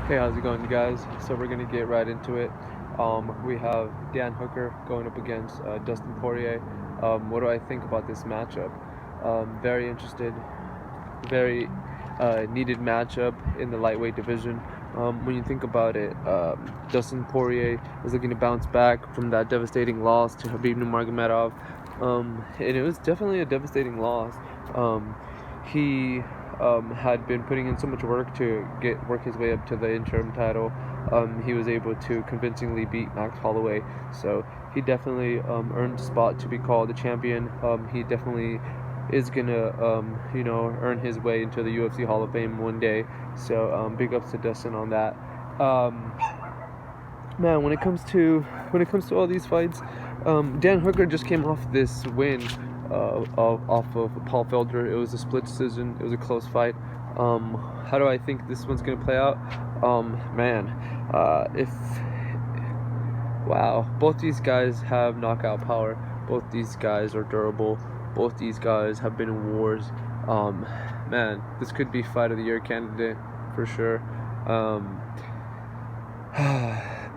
Hey, how's it going, you guys? So we're gonna get right into it. We have Dan Hooker going up against Dustin Poirier. What do I think about this matchup? Very interested, very needed matchup in the lightweight division. When you think about it, Dustin Poirier is looking to bounce back from that devastating loss to Khabib Nurmagomedov, and it was definitely a devastating loss. He had been putting in so much work to work his way up to the interim title. He was able to convincingly beat Max Holloway, so he definitely earned a spot to be called the champion. He definitely is gonna earn his way into the UFC Hall of Fame one day. So big ups to Dustin on that. Man, when it comes to all these fights, Dan Hooker just came off this win off of Paul Felder. It was a split decision. It was a close fight. How do I think this one's gonna play out? Man, if wow, both these guys have knockout power. Both these guys are durable. Both these guys have been in wars. Man, this could be fight of the year candidate for sure.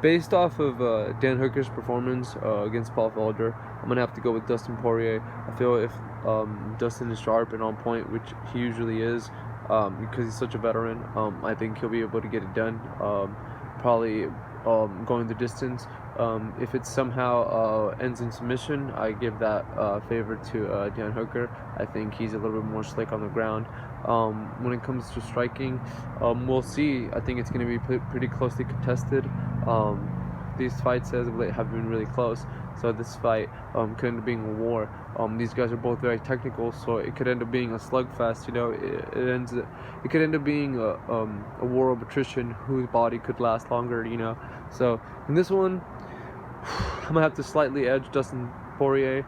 Based off of Dan Hooker's performance against Paul Felder, I'm gonna have to go with Dustin Poirier. I feel if Dustin is sharp and on point, which he usually is, because he's such a veteran, I think he'll be able to get it done. Probably going the distance. If it somehow ends in submission, I give that favor to Dan Hooker. I think he's a little bit more slick on the ground. When it comes to striking, we'll see. I think it's going to be pretty closely contested. These fights as of late have been really close, so this fight could end up being a war. These guys are both very technical, so it could end up being a slugfest. It could end up being a war of attrition, whose body could last longer. So in this one, I'm gonna have to slightly edge Dustin Poirier.